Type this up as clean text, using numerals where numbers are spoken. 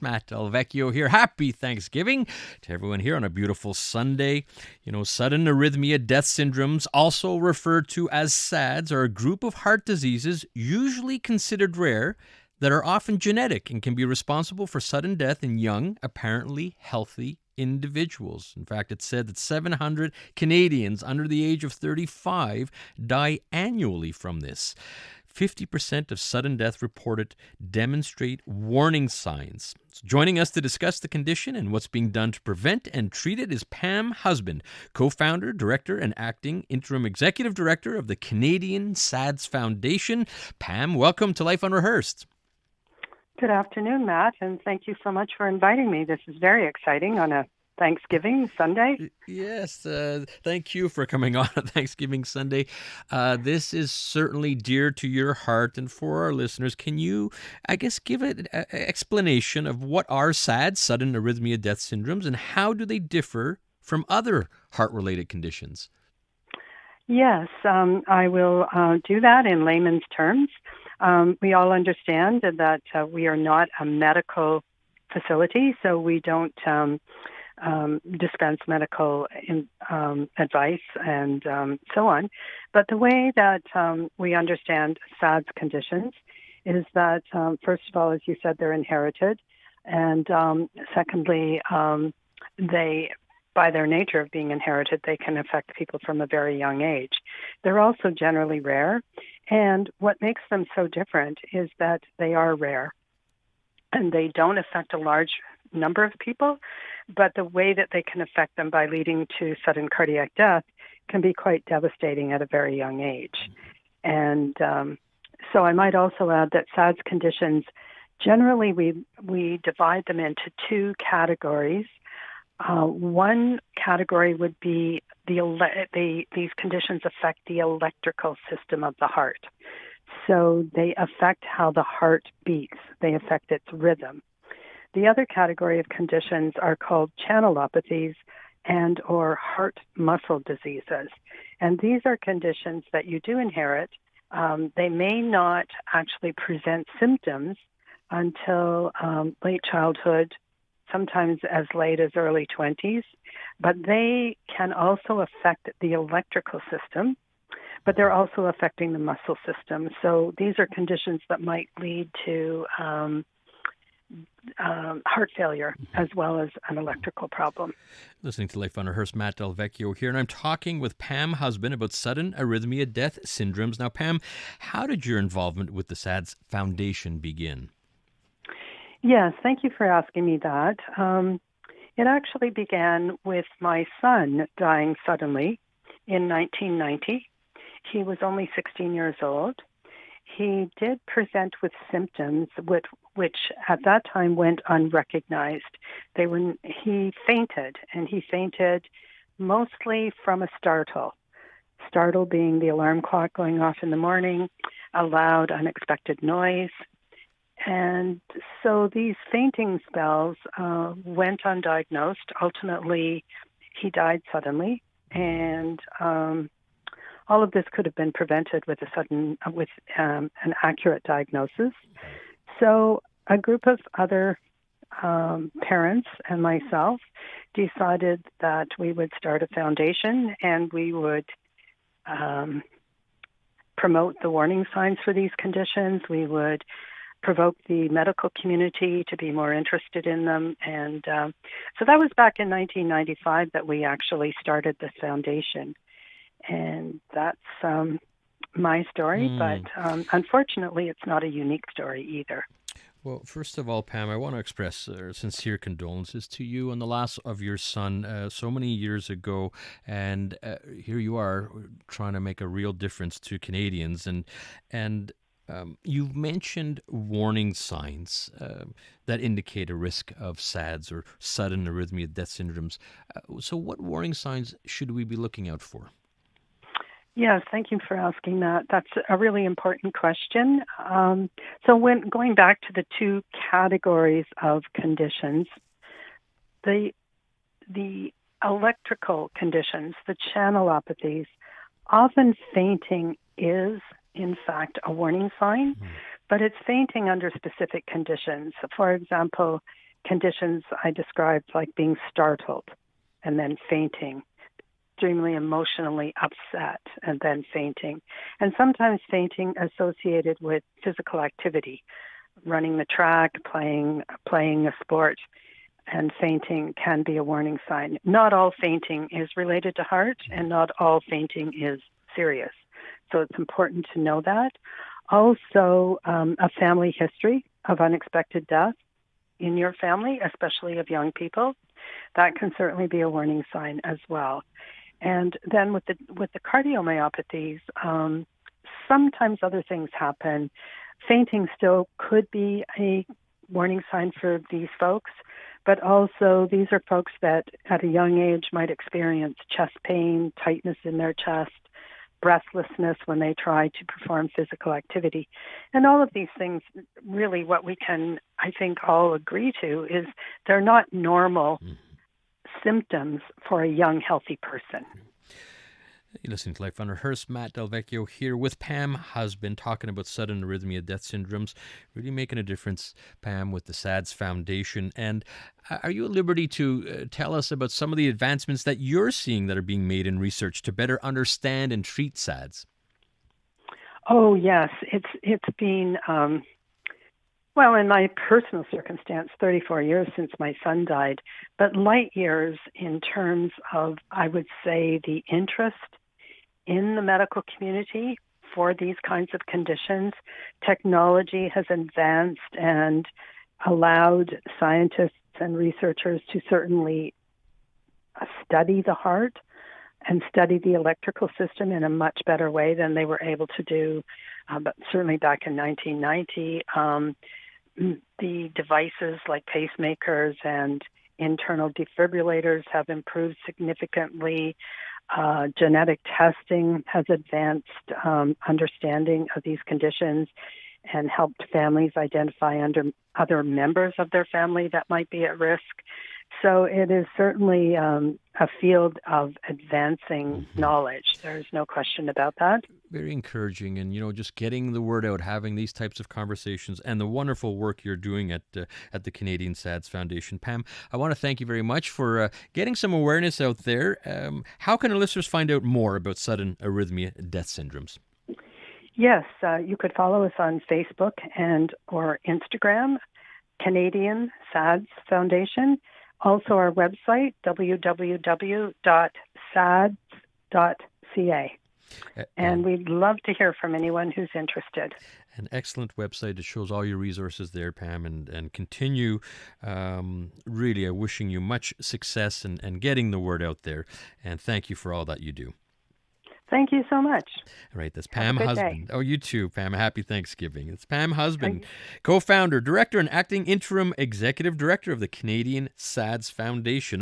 Matt Delvecchio here. Happy Thanksgiving to everyone here on a beautiful Sunday. You know, sudden arrhythmia death syndromes, also referred to as SADS, are a group of heart diseases usually considered rare that are often genetic and can be responsible for sudden death in young, apparently healthy individuals. In fact, it's said that 700 Canadians under the age of 35 die annually from this. 50% of sudden death reported demonstrate warning signs. So joining us to discuss the condition and what's being done to prevent and treat it is Pam Husband, co-founder, director, and acting interim executive director of the Canadian SADS Foundation. Pam, welcome to Life Unrehearsed. Good afternoon, Matt, and thank you so much for inviting me. This is very exciting on a Thanksgiving Sunday. Yes, thank you for coming on Thanksgiving Sunday. This is certainly dear to your heart, and for our listeners, can you, I guess, give an explanation of what are SADS, sudden arrhythmia death syndromes, and how do they differ from other heart-related conditions? Yes, I will do that in layman's terms. We all understand that we are not a medical facility, so we don't dispense medical advice and so on. But the way that we understand SADS conditions is that, first of all, as you said, they're inherited. And secondly, they, by their nature of being inherited, they can affect people from a very young age. They're also generally rare. And what makes them so different is that they are rare. And they don't affect a large number of people, but the way that they can affect them by leading to sudden cardiac death can be quite devastating at a very young age. And so I might also add that SADS conditions, generally we divide them into two categories. One category would be these conditions affect the electrical system of the heart. So they affect how the heart beats. They affect its rhythm. The other category of conditions are called channelopathies and or heart muscle diseases. And these are conditions that you do inherit. They may not actually present symptoms until late childhood, sometimes as late as early 20s, but they can also affect the electrical system, but they're also affecting the muscle system. So these are conditions that might lead to heart failure as well as an electrical problem. Listening to Life Unrehearsed, Matt Delvecchio here, and I'm talking with Pam Husband about sudden arrhythmia death syndromes. Now, Pam, how did your involvement with the SADS Foundation begin? Yes, thank you for asking me that. It actually began with my son dying suddenly in 1990. He was only 16 years old. He did present with symptoms which at that time went unrecognized. He fainted, and he fainted mostly from a startle. Startle being the alarm clock going off in the morning, a loud, unexpected noise. And so these fainting spells went undiagnosed. Ultimately, he died suddenly, and all of this could have been prevented with an accurate diagnosis. So a group of other parents and myself decided that we would start a foundation and we would promote the warning signs for these conditions. We would provoke the medical community to be more interested in them. And so that was back in 1995 that we actually started this foundation. And that's my story, but unfortunately, it's not a unique story either. Well, first of all, Pam, I want to express sincere condolences to you on the loss of your son so many years ago. And here you are trying to make a real difference to Canadians. And you've mentioned warning signs that indicate a risk of SADS or sudden arrhythmia death syndromes. So what warning signs should we be looking out for? Yes, thank you for asking that. That's a really important question. So when going back to the two categories of conditions, the electrical conditions, the channelopathies, often fainting is, in fact, a warning sign, but it's fainting under specific conditions. For example, conditions I described, like being startled and then fainting, extremely emotionally upset and then fainting, and sometimes fainting associated with physical activity, running the track, playing a sport, and fainting can be a warning sign. Not all fainting is related to heart, and not all fainting is serious. So it's important to know that. Also, a family history of unexpected death in your family, especially of young people, that can certainly be a warning sign as well. And then with the cardiomyopathies, sometimes other things happen. Fainting still could be a warning sign for these folks, but also these are folks that at a young age might experience chest pain, tightness in their chest, breathlessness when they try to perform physical activity. And all of these things, really what we can, I think, all agree to is they're not normal symptoms for a young, healthy person. You're listening to Life Unrehearsed. Matt Del Vecchio here with Pam Husband, talking about sudden arrhythmia death syndromes, really making a difference, Pam, with the SADS Foundation. And are you at liberty to tell us about some of the advancements that you're seeing that are being made in research to better understand and treat SADS? Oh, yes. It's been, well, in my personal circumstance, 34 years since my son died, but light years in terms of, I would say, the interest in the medical community for these kinds of conditions. Technology has advanced and allowed scientists and researchers to certainly study the heart and study the electrical system in a much better way than they were able to do, but certainly back in 1990. The devices like pacemakers and internal defibrillators have improved significantly. Genetic testing has advanced understanding of these conditions and helped families identify other members of their family that might be at risk. So it is certainly a field of advancing knowledge. There's no question about that. Very encouraging, and just getting the word out, having these types of conversations, and the wonderful work you're doing at the Canadian SADS Foundation. Pam, I want to thank you very much for getting some awareness out there. How can our listeners find out more about sudden arrhythmia death syndromes? Yes, you could follow us on Facebook and or Instagram, Canadian SADS Foundation. Also our website, www.sads.ca. And we'd love to hear from anyone who's interested. An excellent website. It shows all your resources there, Pam, and continue really wishing you much success and getting the word out there. And thank you for all that you do. Thank you so much. All right, that's Pam Husband. Day. Oh, you too, Pam. Happy Thanksgiving. It's Pam Husband, co-founder, director, and acting interim executive director of the Canadian SADS Foundation.